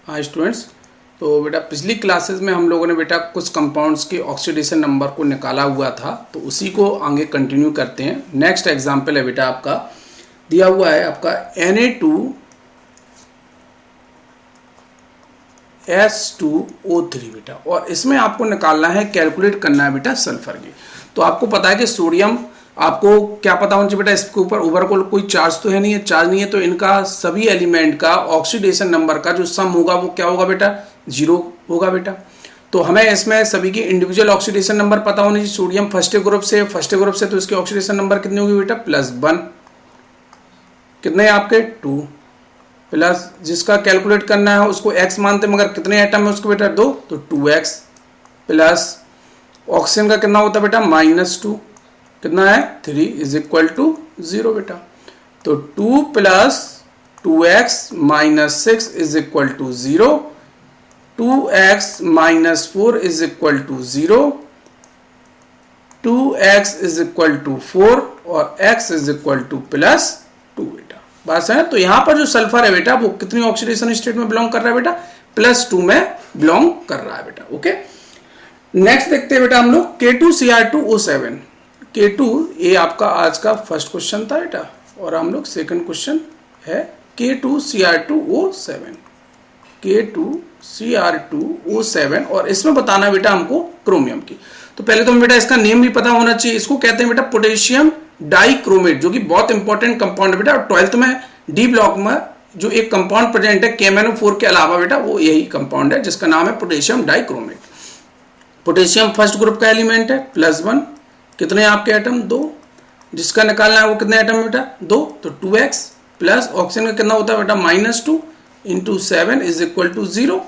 हाँ स्टूडेंट्स, तो बेटा पिछली क्लासेस में हम लोगों ने बेटा कुछ कंपाउंड्स के ऑक्सीडेशन नंबर को निकाला हुआ था, तो उसी को आगे कंटिन्यू करते हैं। नेक्स्ट एग्जांपल है बेटा आपका दिया हुआ है आपका Na2S2O3 बेटा, और इसमें आपको निकालना है, कैलकुलेट करना है बेटा सल्फर की। तो आपको पता है कि सोडियम, आपको क्या पता होना चाहिए बेटा, इसके ऊपर ओवरऑल कोई चार्ज तो है नहीं है, चार्ज नहीं है, तो इनका सभी एलिमेंट का ऑक्सीडेशन नंबर का जो सम होगा वो क्या होगा बेटा, 0 होगा बेटा। तो हमें इसमें सभी की इंडिविजुअल ऑक्सीडेशन नंबर पता होनी चाहिए। सोडियम फर्स्ट ग्रुप से तो इसके ऑक्सीडेशन नंबर कितने होगी बेटा, +1। कितने आपके 2, प्लस जिसका कैलकुलेट करना है उसको x मानते हैं, मगर कितने एटम है उसको बेटा 2, तो 2x, प्लस ऑक्सीजन का कितना होता है बेटा -2, कितना है 3 = 0 बेटा। तो 2 + 2x - 6 = 0, 2x - 4 = 0, 2x = 4 और x = +2 बेटा। बस है। तो यहां पर जो सल्फर है बेटा वो कितनी ऑक्सीडेशन स्टेट में बिलोंग कर रहा है बेटा, +2 में बिलोंग कर रहा है बेटा। ओके, नेक्स्ट देखते हैं बेटा हम लोग K2Cr2O7। K2 ये आपका आज का फर्स्ट क्वेश्चन था बेटा, और हम लोग सेकंड क्वेश्चन है K2Cr2O7, K2Cr2O7, और इसमें बताना बेटा हमको क्रोमियम की। तो पहले तो बेटा इसका नेम भी पता होना चाहिए। इसको कहते हैं बेटा पोटेशियम डाइक्रोमेट, जो कि बहुत इंपॉर्टेंट कंपाउंड है बेटा। और 12th में डी ब्लॉक में जो एक कंपाउंड प्रेजेंट है KMnO4 के अलावा बेटा, वो यही कंपाउंड है जिसका नाम है potassium dichromate. Potassium first group का एलिमेंट है, +1। कितने आपके एटम, 2। जिसका निकालना है वो कितने एटम बेटा, 2, तो 2x, प्लस ऑक्सीजन का कितना होता है बेटा, -2 × 7 = 0,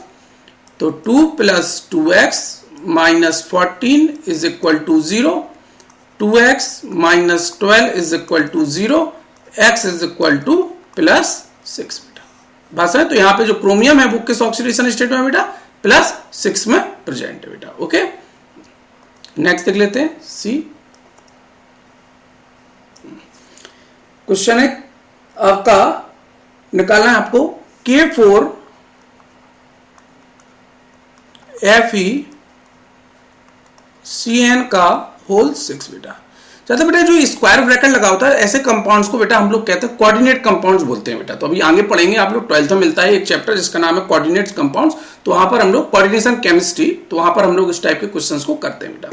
तो 2 + 2x - 14 = 0, 2x - 12 = 0, x = +6 बेटा। बस है। तो यहाँ पे जो क्रोमियम है वो किस ऑक्सीडेशन स्टेट में बेटा, +6 में प्रेजेंट है बेटा। ओके, नेक्स्ट देख लेते हैं सी क्वेश्चन है आपका, निकालना है आपको K4FeCN का होल 6 बेटा। चाहते बेटा जो स्क्वायर ब्रैकेट लगा होता है ऐसे कंपाउंड्स को बेटा हम लोग कहते हैं कोऑर्डिनेट कंपाउंड्स बोलते हैं बेटा। तो अभी आगे पढ़ेंगे आप लोग, 12th में मिलता है एक चैप्टर जिसका नाम है कोऑर्डिनेट कंपाउंड्स। तो वहां पर हम लोग कोऑर्डिनेशन केमिस्ट्री, तो वहां पर हम लोग इस टाइप के क्वेश्चंस को करते हैं बेटा।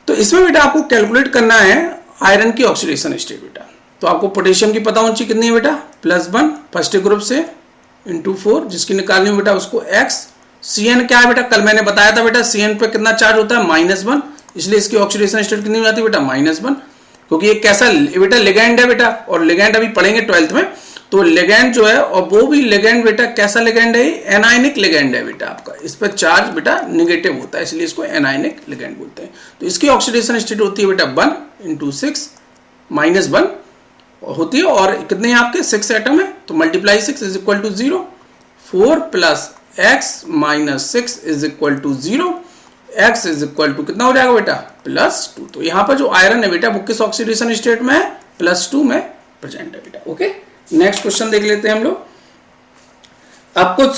तो इसमें बेटा आपको कैलकुलेट करना है आयरन की ऑक्सीडेशन स्टेट बेटा। तो आपको पोटेशियम की पता होनी चाहिए कितनी है बेटा, +1 फर्स्ट ग्रुप से × 4, जिसकी निकालनी हो बेटा उसको x। Cn क्या है बेटा, कल मैंने बताया था बेटा Cn पे कितना चार्ज होता है, -1, इसलिए इसकी ऑक्सीडेशन स्टेट कितनी हो जाती है बेटा, -1, क्योंकि ये कैसा बेटा लिगैंड है बेटा, और लिगैंड अभी पढ़ेंगे 12th में। तो लिगैंड जो है, और वो भी लिगैंड बेटा कैसा लिगैंड है, एनायनिक लिगैंड है बेटा आपका। इस पर चार्ज बेटा नेगेटिव होता है, इसलिए इसको एनायनिक लिगैंड बोलते हैं। तो इसकी ऑक्सीडेशन स्टेट होती है बेटा 1 × 6 -1 होती है, और कितने हैं आपके 6 एटम है, तो मल्टीप्लाई 6 = 0, 4 + x - 6 = 0, x कितना हो जाएगा बेटा, +2। तो यहाँ पर जो आयरन है बेटा वो किस ऑक्सीडेशन स्टेट में है, +2 में प्रेजेंट है बेटा। ओके, नेक्स्ट क्वेश्चन देख लेते हैं हम लोग। अब कुछ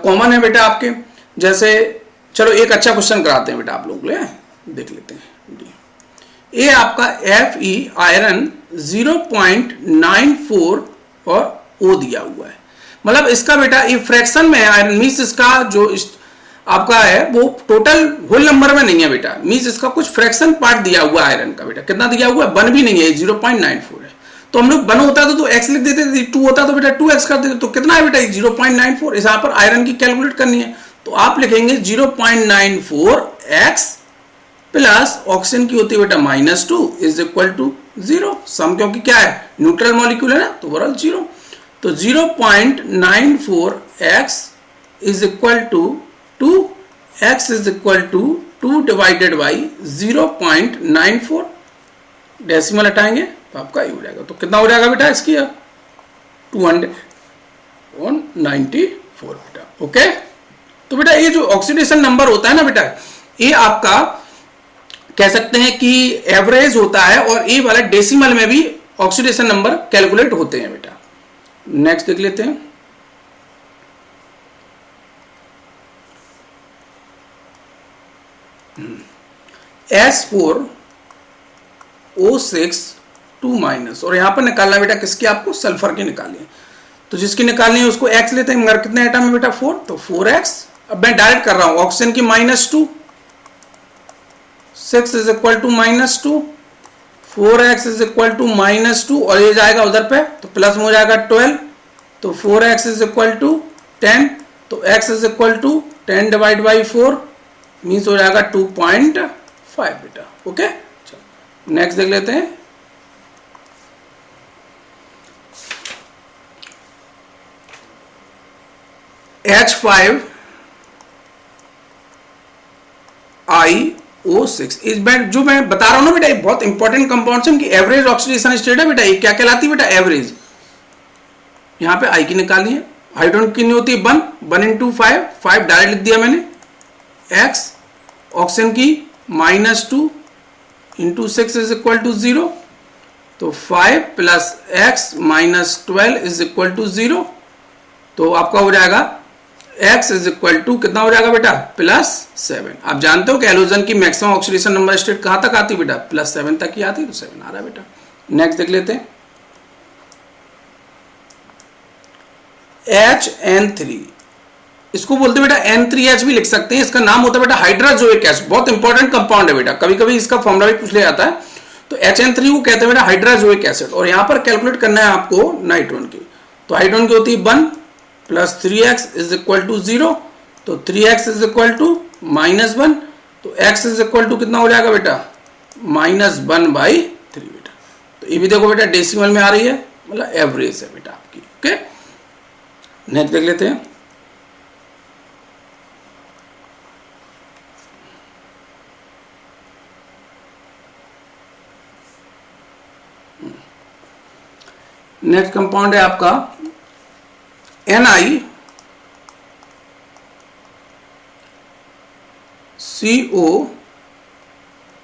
कॉमन है बेटा आपके, जैसे चलो एक अच्छा क्वेश्चन कराते हैं बेटा आप लोग ले, देख लेते हैं। ये आपका Fe आयरन 0.94 और O दिया हुआ है, मतलब इसका बेटा ये फ्रैक्शन में है आयरन, मीन्स इसका जो आपका है वो टोटल होल नंबर में नहीं है बेटा, मीन्स इसका कुछ फ्रैक्शन पार्ट दिया हुआ है आयरन का बेटा। कितना दिया हुआ है, 1 भी नहीं है, 0.94 है। तो हम लोग 1 होता तो x लिख देते थे, 2 होता तो बेटा 2x कर देते। तो कितना है बेटा 0.94, इस यहाँ पर आयरन की कैलकुलेट करनी है, तो आप लिखेंगे 0.94x प्लस ऑक्सीजन की होती है बेटा -2 = 0, सम क्योंकि क्या है न्यूट्रल मॉलिक्यूल है ना, तो ओवरऑल 0। तो 0.94x = 2, x = 2 divided by 0.94, decimal हटाएंगे तो आपका ये हो जाएगा। तो कितना हो जाएगा बेटा इसकी 294 बेटा। ओके, तो बेटा ये जो ऑक्सीडेशन नंबर होता है ना बेटा, ये आपका कह सकते हैं कि एवरेज होता है, और ये वाला डेसिमल में भी ऑक्सीडेशन नंबर कैलकुलेट होते हैं बेटा। नेक्स्ट देख लेते हैं S4O6 2- और यहां पर निकालना बेटा किसकी, आपको सल्फर की निकालनी है। तो जिसकी निकालनी है उसको X लेते हैं, मगर कितने एटम है बेटा 4, तो 4X। अब मैं डायरेक्ट कर रहा हूं, ऑक्सीजन की -2, 6 is equal to -2, 4X is equal to -2, और ये जाएगा उधर पे तो प्लस में हो जाएगा 12, तो 4X इज इक्वल टू 10, तो X is equal to 10 divide by 4 means हो जाएगा 2.5 बेटा। ओके, नेक्स्ट देख लेते हैं। H5IO6 इस बैंड जो मैं बता रहा हूं ना बेटा, ये बहुत इंपॉर्टेंट कंपाउंड है, इनकी एवरेज ऑक्सीडेशन स्टेट है बेटा। ये क्या कहलाती है बेटा, एवरेज। यहां पे आई की निकालनी है, हाइड्रोजन की नहीं होती है 1 इंटू 5 डायरेक्ट लिख दिया मैंने, X ऑक्सीजन की -2 इंटू 6 इज इक्वल टू 0, तो 5 plus X minus 12 is equal to 0, तो आपका हो जाएगा X इज इक्वल टू कितना हो जाएगा बेटा, +7। आप जानते हो कि हैलोजन की मैक्सिमम ऑक्सीडेशन नंबर स्टेट कहां तक आती है बेटा, +7 तक ही आती है, तो 7 आ रहा है बेटा। नेक्स्ट देख लेते हैं, HN3 इसको बोलते हैं बेटा N3H भी लिख सकते हैं, इसका नाम होता है बेटा हाइड्राजोइक एसिड, बहुत इंपॉर्टेंट कंपाउंड है बेटा, कभी कभी इसका फॉर्मूला भी पूछ लिया जाता है। तो HN3 को कहते हैं बेटा हाइड्राजोइक एसिड, और यहां पर कैलकुलेट करना है आपको नाइट्रोजन की, तो हाइड्रोजन की होती है 1 plus 3X is equal to 0, तो 3X इज इक्वल टू -1, तो X इज इक्वल टू कितना हो जाएगा बेटा, -1/3 बेटा। तो ये भी देखो बेटा डेसिमल में आ रही है, मतलब एवरेज है बेटा आपकी। ओके, नेक्स्ट देख लेते हैं, नेक्स्ट कंपाउंड है आपका NiCO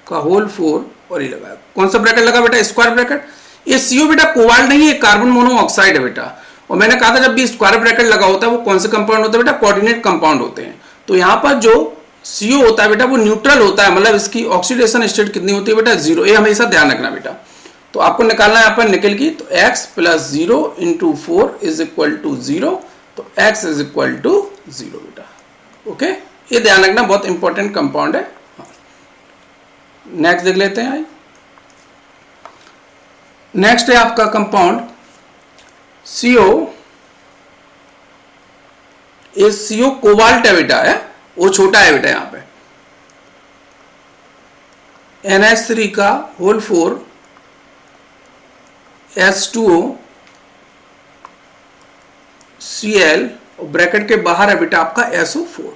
का होल 4, और ये लगा, कौन सा ब्रैकेट लगा बेटा, स्क्वायर ब्रैकेट। ये CO बेटा कोबाल्ट नहीं है, कार्बन मोनोऑक्साइड है बेटा। और मैंने कहा था जब भी स्क्वायर ब्रैकेट लगा होता है वो कौन से कंपाउंड होते हैं बेटा, कोऑर्डिनेट कंपाउंड होते हैं। तो यहां पर जो CO होता है बेटा वो न्यूट्रल होता है, मतलब इसकी ऑक्सीडेशन स्टेट कितनी होती है बेटा, 0। ये हमेशा ध्यान रखना बेटा। तो आपको निकालना है यहाँ पर निकल की, तो X plus 0 into 4 is equal to 0, तो X इज इक्वल टू 0 बेटा। ओके, ये ध्यान रखना, बहुत इंपॉर्टेंट कंपाउंड है। नेक्स्ट देख लेते हैं, नेक्स्ट है आपका कंपाउंड CO। ये CO कोबाल्ट है बेटा, है वो छोटा है बेटा, यहां पे NH3 का होल 4 H2O Cl, और ब्रैकेट के बाहर है बेटा आपका SO4।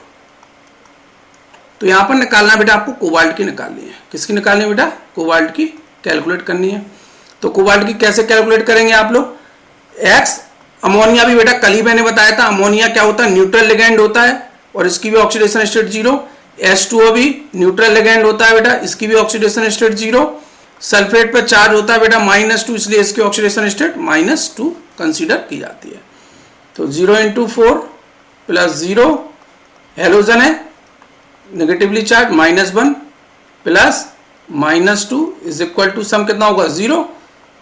तो यहां पर निकालना बेटा आपको कोबाल्ट की निकालनी है, किसकी निकालनी है बेटा, कोबाल्ट की कैलकुलेट करनी है। तो कोबाल्ट की कैसे कैलकुलेट करेंगे आप लोग, X अमोनिया भी बेटा कल ही मैंने बताया था, अमोनिया क्या होता है, न्यूट्रल लिगेंड होता है, और इसकी भी ऑक्सीडेशन स्टेट 0। H2O भी न्यूट्रल लिगेंड होता है बेटा, इसकी भी ऑक्सीडेशन स्टेट 0। सल्फेट पर चार्ज होता है बेटा -2, इसलिए इसकी ऑक्सीडेशन स्टेट -2 कंसीडर की जाती है। तो 0 इंटू 4 प्लस 0, हेलोजन है negatively charge, -1 plus -2 is equal to sum कितना होगा 0,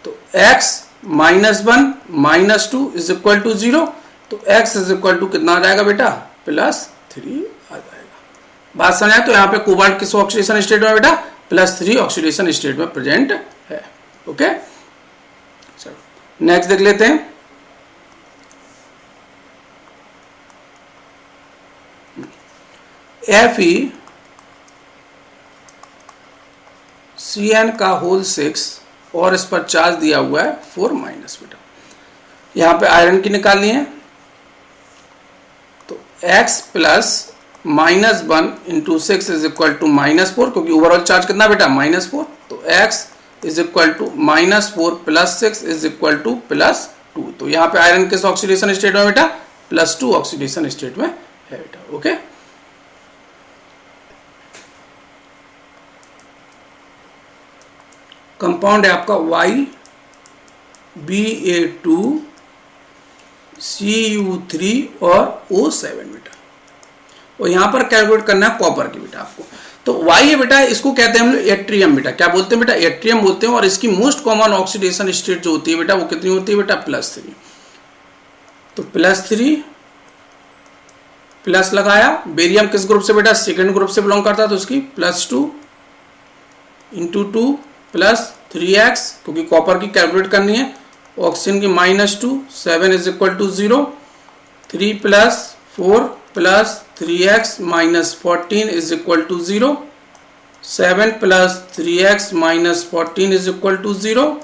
तो X -1 -2 इज इक्वल टू 0, तो X इज इक्वल टू कितना आ जाएगा बेटा, +3 आ जाएगा। बात समझ आए। तो यहाँ पे कोबाल्ट किस ऑक्सीडेशन स्टेट में बेटा, +3 ऑक्सीडेशन स्टेट में प्रेजेंट है। ओके, चलो नेक्स्ट देख लेते हैं, FeCN का होल 6, और इस पर चार्ज दिया हुआ है 4- बेटा। यहां पे आयरन की निकालनी है, तो X plus -1 into 6 is equal to -4, क्योंकि ओवरऑल चार्ज कितना बेटा, -4, तो X is equal to -4 plus 6 is equal to +2। तो यहाँ पे आयरन किस ऑक्सीडेशन स्टेट में बेटा, +2 ऑक्सीडेशन स्टेट में है बेटा। ओके, कंपाउंड है आपका YBA2CU3 और O7 बेटा, और यहां पर कैलकुलेट करना है कॉपर की बेटा आपको। तो वाई है बेटा, इसको कहते हैं हम लोग एट्रियम बेटा। क्या बोलते हैं बेटा? एट्रियम बोलते हैं। और इसकी मोस्ट कॉमन ऑक्सीडेशन स्टेट जो होती है बेटा वो कितनी होती है बेटा? +3। तो +3 प्लस लगाया। बेरियम किस ग्रुप से बेटा? सेकंड ग्रुप से बिलोंग करता है, तो उसकी +2 × 2 + 3x, क्योंकि कॉपर की कैलकुलेट करनी है। ऑक्सीजन की -2, 7 = 0। 3 + 4 + 3x - 14 = 0। 7 + 3x - 14 = 0।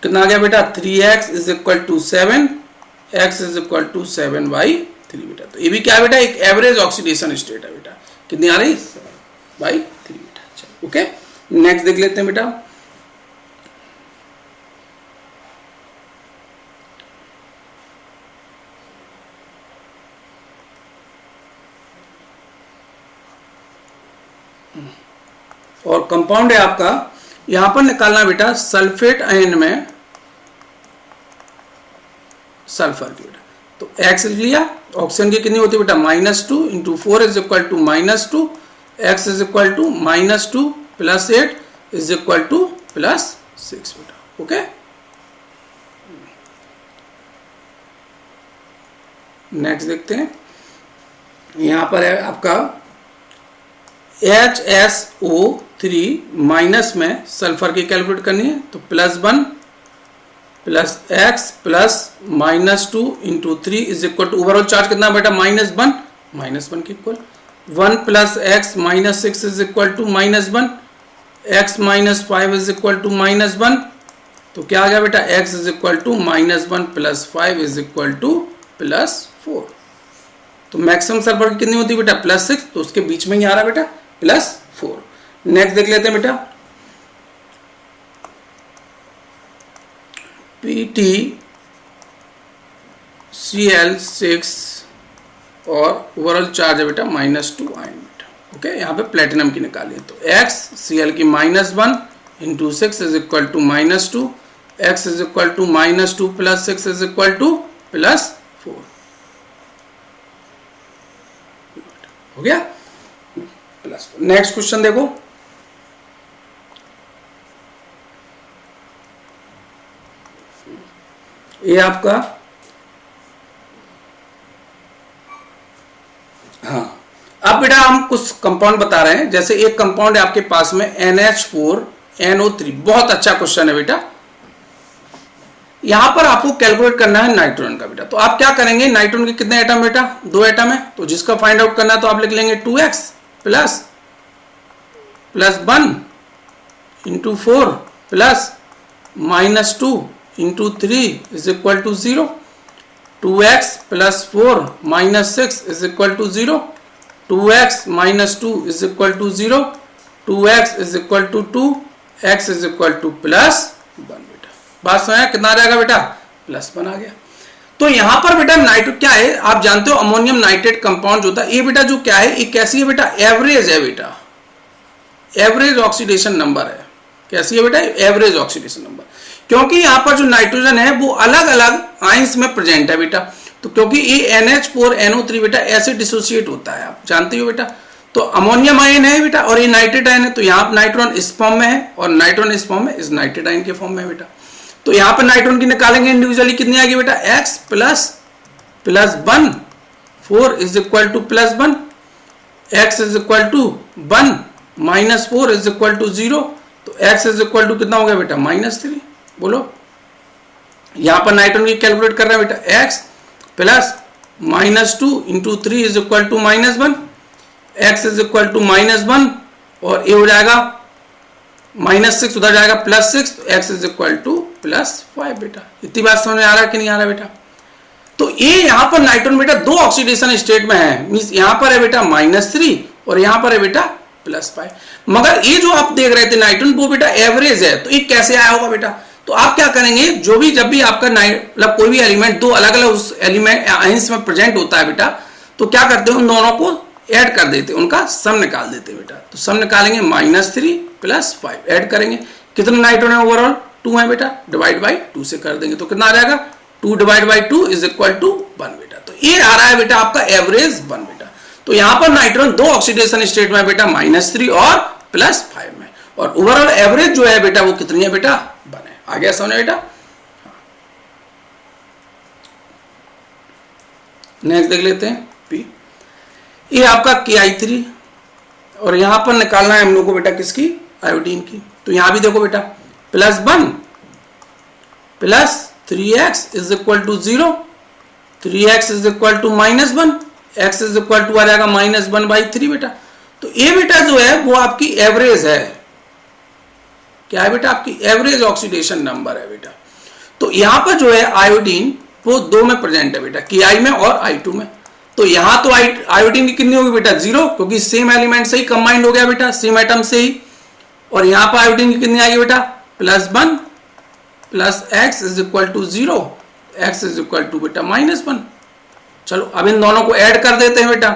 कितना आ गया बेटा? 3x = 7, x = 7/3 बेटा। तो ये भी क्या है बेटा? एक एवरेज ऑक्सीडेशन स्टेट है बेटा। कितनी आ रही? 7/3 बेटा। अच्छा, ओके, नेक्स्ट देख लेते हैं बेटा। और कंपाउंड है आपका, यहां पर निकालना बेटा सल्फेट आयन में सल्फर की बेटा। तो x लिया, ऑक्सीजन की कितनी होती है बेटा? -2 × 4 = -2, x = -2 + 8 = +6 बेटा। ओके, नेक्स्ट देखते हैं। यहां पर है आपका HSO3 माइनस में सल्फर की कैलकुलेट करनी है। तो +1 + x + -2 × 3 = ओवरऑल चार्ज कितना बेटा? -1, -1 के इक्वल। 1 + x - 6 = -1, x - 5 = -1। तो क्या आ गया बेटा? x = -1 + 5 = +4। तो मैक्सिमम सल्फर की कितनी होती है बेटा? +6, तो उसके बीच में ही आ रहा बेटा +4। नेक्स्ट देख लेते हैं बेटा। PtCl6 और ओवरऑल चार्ज है बेटा -2 आयन बेटा। ओके, यहाँ पे प्लेटिनम की निकालिए। तो x Cl की -1 × 6 = -2, x = -2 + 6 = +4। हो गया +4। नेक्स्ट क्वेश्चन देखो। ये आपका, हाँ, अब बेटा हम कुछ कंपाउंड बता रहे हैं। जैसे एक कंपाउंड है आपके पास में NH4NO3, बहुत अच्छा क्वेश्चन है बेटा। यहां पर आपको कैलकुलेट करना है नाइट्रोजन का बेटा। तो आप क्या करेंगे? नाइट्रोजन के कितने एटम बेटा? 2 एटम है। तो जिसका फाइंड आउट करना है तो आप लिख लेंगे 2x + +1 × 4 + -2 × 3 = 0। 2x + 4 - 6 = 0। 2x - 2 = 0। 2x = 2, x = +1 बेटा। बात समझ? कितना आ जाएगा बेटा? +1 आ गया। तो यहां पर बेटा नाइट्रेट क्या है? आप जानते हो अमोनियम नाइट्रेट कंपाउंड जो होता है, ये बेटा जो क्या है, ये कैसी है बेटा? एवरेज है बेटा, एवरेज ऑक्सीडेशन नंबर है। कैसी है बेटा? Average oxidation number. क्योंकि यहां पर जो नाइट्रोजन है वो अलग अलग आयंस में प्रेजेंट है बेटा। तो क्योंकि ये NH4NO3 बेटा ऐसे डिसोसिएट होता है, आप जानते हो बेटा। तो अमोनियम आयन है बेटा और ये नाइट्रेट आयन है। तो यहाँ पर नाइट्रोजन इस फॉर्म में है और नाइट्रोजन इस फॉर्म में, इस नाइट्रेट आयन के फॉर्म में है बेटा। तो यहाँ पर नाइट्रोजन की निकालेंगे इंडिविजुअली, कितनी आएगी बेटा? x + +1 4 = +1, x = 1 -4 = 0। तो x = कितना हो गया बेटा? -3। बोलो, यहां पर नाइट्रोजन की कैलकुलेट कर रहे हैं बेटा। x + -2 × 3 = -1, x = -1 और ये हो जाएगा -6, उधर जाएगा +6, तो x = +5 बेटा। इतनी बात समझ में आ रहा है कि नहीं आ रहा बेटा? तो ये यहां पर नाइट्रोजन बेटा 2 ऑक्सीडेशन स्टेट में है। मींस यहां पर है बेटा -3 और यहां पर है बेटा +5। मगर ये जो आप देख रहे थे नाइट्रोजन, वो बेटा एवरेज है। तो ये कैसे आया होगा बेटा? तो आप क्या करेंगे? जो भी जब भी आपका मतलब कोई भी एलिमेंट 2 अलग अलग उस एलिमेंट आयंस में प्रेजेंट होता है बेटा, तो क्या करते हैं? उन दोनों को ऐड कर देते, उनका सम निकाल देते बेटा। तो सम निकालेंगे -3 + 5 ऐड करेंगे। कितने नाइट्रोजन ओवरऑल? 2 है बेटा, डिवाइड बाई 2 से कर देंगे तो कितना आ जाएगा? 2 / 2 = 1 बेटा। तो ये आ रहा है बेटा आपका एवरेज 1 बेटा। तो यहां पर नाइट्रोजन दो ऑक्सीडेशन स्टेट में बेटा -3 और +5 में, और ओवरऑल एवरेज जो है बेटा वो कितनी है बेटा 1 है। आ गया समझ बेटा। नेक्स्ट देख लेते हैं पी, ये आपका KI3 और यहां पर निकालना है हम लोग को बेटा किसकी, आयोडीन की। तो यहां भी देखो बेटा +1 + 3x is equal to 0, 3x is equal to -1, x is equal to आ जाएगा -1/3 बेटा। तो ये बेटा जो है वो आपकी एवरेज है, क्या है बेटा आपकी एवरेज ऑक्सीडेशन नंबर है बेटा। तो यहां पर जो है आयोडीन वो दो में प्रेजेंट है बेटा, Ki में और I2 में। तो यहां तो आयोडीन की कितनी होगी बेटा 0, क्योंकि सेम एलिमेंट से ही कंबाइंड हो गया बेटा, सेम एटम से ही। और यहां पर आयोडीन की कितनी आएगी बेटा +1 + x is equal to 0, x is equal to बेटा -1। चलो अब इन दोनों को ऐड कर देते हैं बेटा।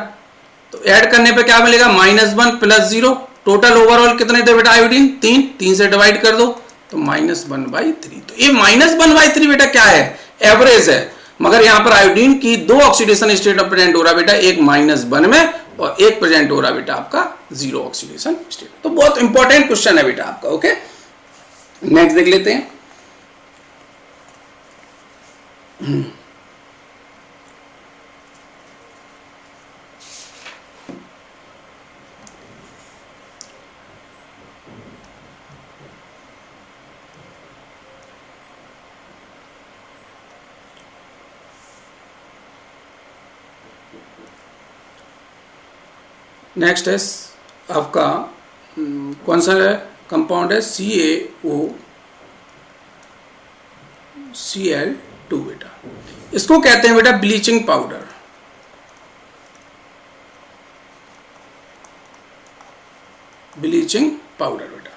तो ऐड करने पे क्या मिलेगा -1 + 0, टोटल ओवरऑल कितने थे बेटा आयोडीन 3 से डिवाइड कर दो तो -1/3। तो ये -1/3 बेटा क्या है एवरेज है, मगर यहां पर आयोडीन की दो ऑक्सीडेशन स्टेट प्रेजेंट हो रहा बेटा, एक -1 में और एक प्रेजेंट हो रहा बेटा आपका 0 ऑक्सीडेशन स्टेट। तो बहुत इंपॉर्टेंट क्वेश्चन है बेटा आपका। ओके नेक्स्ट देख लेते हैं। नेक्स्ट है आपका कौन सा कंपाउंड है CaOCl2 बेटा। इसको कहते हैं बेटा ब्लीचिंग पाउडर। ब्लीचिंग पाउडर बेटा।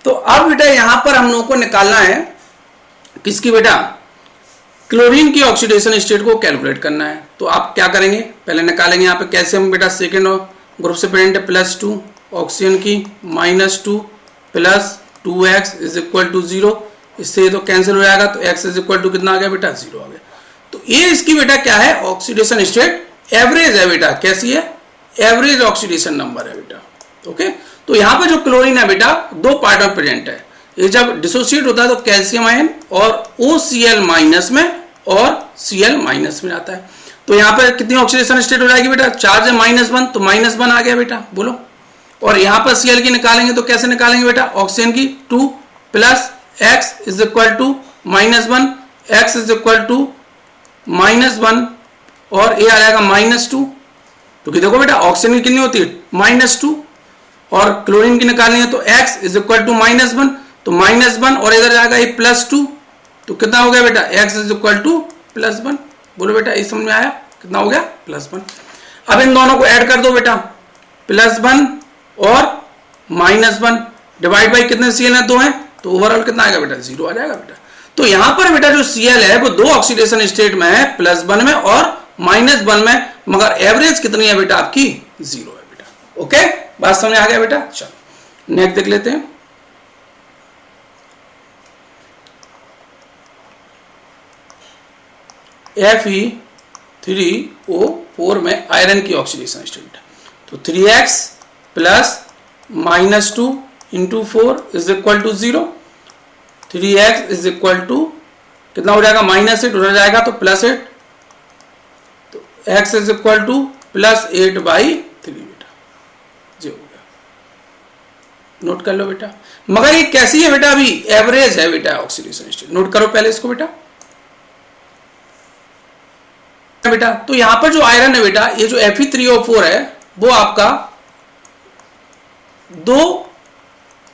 तो अब बेटा यहां पर हम लोगों को निकालना है किसकी बेटा, क्लोरीन की ऑक्सीडेशन स्टेट को कैलकुलेट करना है। तो आप क्या करेंगे, पहले निकालेंगे यहाँ पे कैल्शियम बेटा सेकेंड ग्रुप से प्रेजेंट है +2, ऑक्सीजन की -2 + 2x इज इक्वल टू 0, इससे तो कैंसिल हो जाएगा, तो x इज इक्वल टू कितना आ गया बेटा 0 आ गया। तो ये इसकी बेटा क्या है ऑक्सीडेशन स्टेट एवरेज है बेटा, कैसी है एवरेज ऑक्सीडेशन नंबर है बेटा। ओके तो यहाँ पे जो क्लोरीन है बेटा दो पार्ट में प्रेजेंट है, ये जब डिसोसिएट होता है तो कैल्शियम आयन और OCl- में और Cl- में आता है। तो यहाँ पर कितनी ऑक्सीडेशन स्टेट हो जाएगी बेटा, चार्ज है -1 तो -1 आ गया बेटा बोलो। और यहाँ पर Cl की निकालेंगे तो कैसे निकालेंगे बेटा, ऑक्सीजन की 2 + x is equal to -1, x is equal to -1 और ये आ जाएगा -2, क्योंकि देखो बेटा ऑक्सीजन की कितनी होती है -2 और क्लोरीन की निकालनी है तो x इज इक्वल टू -1, तो -1 और इधर जाएगा ये +2, तो कितना हो गया बेटा x इज इक्वल टू +1। बोलो बेटा ये समझ में आया, कितना हो गया +1। अब इन दोनों को ऐड कर दो बेटा, +1 और -1 डिवाइड बाई कितने Cl है 2 है, तो ओवरऑल कितना आएगा बेटा 0 आ जाएगा बेटा। तो यहां पर बेटा जो Cl है वो दो ऑक्सीडेशन स्टेट में है, +1 में और -1 में, मगर एवरेज कितनी है बेटा आपकी 0 है बेटा। ओके बात समझ आ गया बेटा। चलो नेक्स्ट देख लेते हैं। Fe3O4 में आयरन की ऑक्सीडेशन स्टेट, तो 3x + -2 × 4 is equal to 0, 3x is equal to कितना हो जाएगा -8 उधर जाएगा तो +8, तो x इज इक्वल टू +8/3 बेटा, जो हो गया। नोट कर लो बेटा, मगर ये कैसी है बेटा अभी एवरेज है बेटा ऑक्सीडेशन स्टेट, नोट करो पहले इसको बेटा। तो यहां पर जो आयरन है बेटा ये जो Fe3O4 है वो आपका दो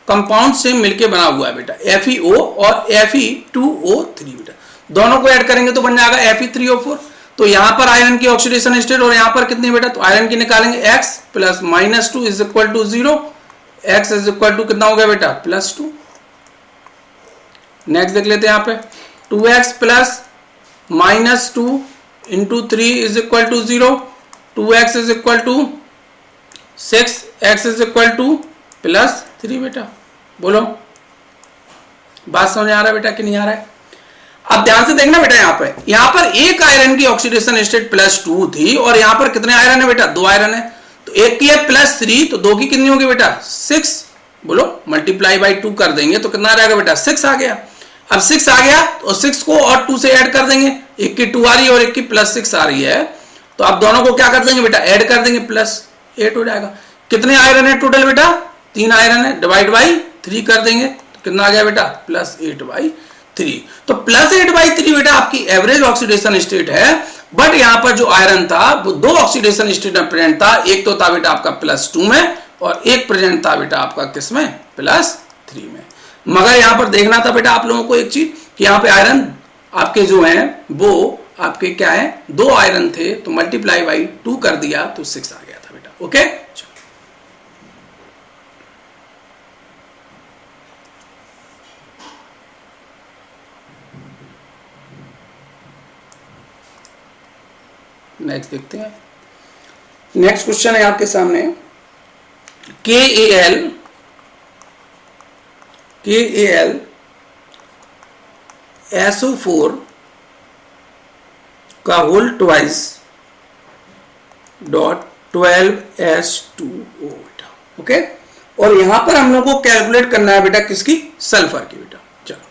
कंपाउंड से मिलके बना हुआ है बेटा, FeO और Fe2O3 बेटा, दोनों को ऐड करेंगे तो बन जाएगा Fe3O4। तो यहां पर आयरन की ऑक्सीडेशन स्टेट और यहां पर कितनी बेटा, तो आयरन की निकालेंगे x + -2 is equal to 0, x is equal to कितना हो गया बेटा +2। नेक्स्ट देख लेते हैं यहां पे 2x + -2 × 3 is equal to 0, 2x is equal to 6, x is equal to +3 बेटा। बोलो बात समझ आ रहा है बेटा कि नहीं आ रहा है। अब ध्यान से देखना बेटा, यहां पर एक आयरन की ऑक्सीडेशन स्टेट +2 थी और यहां पर कितने आयरन है बेटा, 2 आयरन है। तो एक की है +3, तो 2 की कितनी होगी बेटा, 6। बोलो मल्टीप्लाई बाई 2 कर देंगे तो कितना आ जाएगा बेटा, 6 आ गया। अब 6 आ गया तो 6 को और 2 से ऐड कर देंगे, एक की 2 आ रही है और एक की +6 आ रही है, तो अब दोनों को क्या कर देंगे बेटा, ऐड कर देंगे, +8 हो जाएगा। कितने आयरन है टोटल बेटा, 3 आयरन है, डिवाइड बाई 3 कर देंगे तो कितना आ गया बेटा, +8/3। तो +8/3 बेटा आपकी एवरेज ऑक्सीडेशन स्टेट है। बट यहां पर जो आयरन था वो 2 ऑक्सीडेशन स्टेट में प्रेजेंट था, एक तो था बेटा आपका +2 में और एक प्रेजेंट था बेटा आपका किसमें, +3 में। मगर यहां पर देखना था बेटा आप लोगों को एक चीज कि यहां पे आयरन आपके जो हैं वो आपके क्या है, 2 आयरन थे, तो मल्टीप्लाई बाई 2 कर दिया तो 6 आ गया था बेटा। ओके, नेक्स्ट देखते हैं। नेक्स्ट क्वेश्चन है आपके सामने, KAl SO4 का होल ट्वाइस डॉट 12H2O बेटा। ओके, और यहां पर हम लोग को कैलकुलेट करना है बेटा किसकी, सल्फर की बेटा। चलो,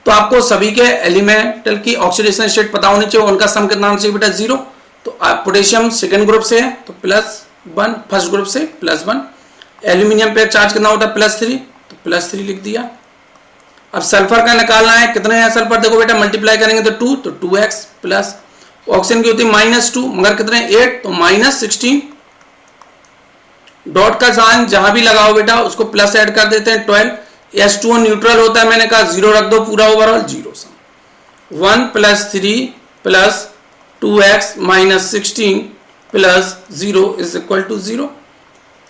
तो आपको सभी के एलिमेंटल की ऑक्सीडेशन स्टेट पता होनी चाहिए, उनका सम कितना होना चाहिए बेटा, 0। तो पोटेशियम सेकेंड ग्रुप से है तो +1, फर्स्ट ग्रुप से +1। एल्यूमिनियम पे चार्ज कितना होता है, +3, तो +3 लिख दिया। अब सल्फर का निकालना है, कितने हैं सल्फर, देखो बेटा मल्टीप्लाई करेंगे तो 2, तो 2x प्लस ऑक्सीजन की होती है -2, मगर कितने 8, तो -16। डॉट का साइन जहां भी लगाओ बेटा उसको प्लस ऐड कर देते हैं, 12। H2O न्यूट्रल होता है, मैंने कहा 0 रख दो, पूरा ओवरऑल 0 सम। 1 + 3 + 2x - 16 + 0 = 0।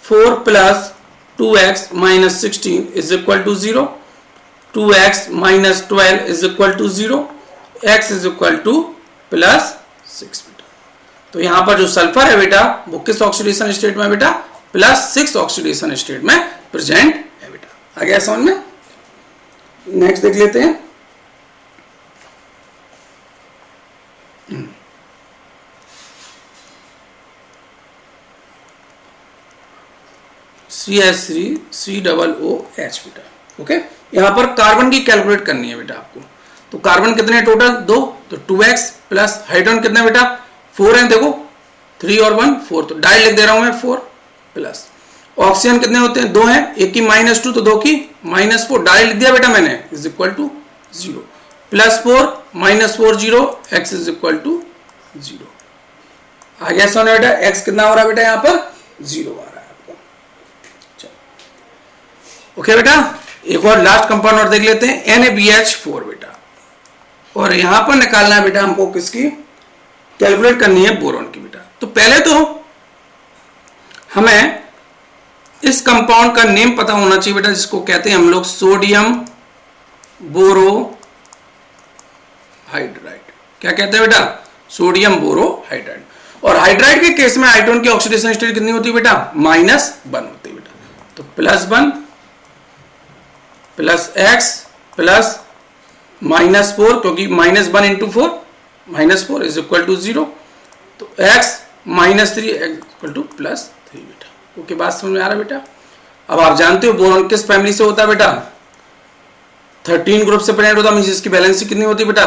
4 + 2x - 16 = 0। 2x - 12 = 0। x = +6 बेटा। तो यहां पर जो सल्फर है बेटा वो किस ऑक्सीडेशन स्टेट में बेटा, +6 ऑक्सीडेशन स्टेट में प्रेजेंट है बेटा। आ गया समझ में। नेक्स्ट देख लेते हैं। CH3COOH बेटा। ओके, यहां पर कार्बन की कैलकुलेट करनी है बेटा आपको। तो कार्बन कितने टोटल, 2, तो 2x प्लस हाइड्रोजन कितने बेटा, 4 है, देखो 3 और 1 4, तो डाई लिख दे रहा हूं मैं 4 प्लस ऑक्सीजन कितने होते हैं, 2 हैं, एक की -2 तो 2 की -4, डाई लिख दिया बेटा मैंने, = 0 +4 -4 0, x = 0। आ गया समझ बेटा, x कितना हो रहा है बेटा, यहां पर 0 आ रहा है आपका। ओके बेटा, एक और लास्ट कंपाउंड और देख लेते हैं, NaBH4 बेटा। और यहां पर निकालना है बेटा हमको किसकी, कैलकुलेट करनी है बोरॉन की बेटा। तो पहले तो हमें इस कंपाउंड का नेम पता होना चाहिए बेटा, जिसको कहते हैं हम लोग सोडियम बोरोहाइड्राइड। क्या कहते हैं बेटा, सोडियम बोरोहाइड्राइड। और हाइड्राइड के केस में हाइड्रोजन की ऑक्सीडेशन स्टेट कितनी होती है बेटा, -1 होती है बेटा। तो +1 + x प्लस -4, क्योंकि -1 × 4 -4 = 0, तो x -3 = +3 बेटा। ओके, बात समझ में आ रहा है बेटा। अब आप जानते हो बोरॉन किस फैमिली से होता है बेटा, 13 ग्रुप से प्रेजेंट होता है, मींस इसकी वैलेंसी कितनी होती है बेटा,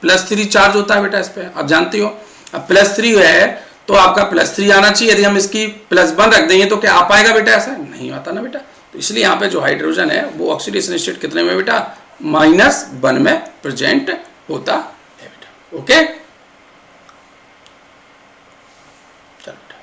+3 चार्ज होता है बेटा इस पे, आप जानते हो। अब +3 है तो आपका +3 आना चाहिए, यदि हम इसकी +1 रख देंगे तो क्या आ पाएगा बेटा, ऐसा नहीं आता ना बेटा। तो इसलिए यहाँ पे जो हाइड्रोजन है वो ऑक्सीडेशन स्टेट कितने में बेटा, -1 में प्रेजेंट होता है बेटा। ओके, चलो बेटा।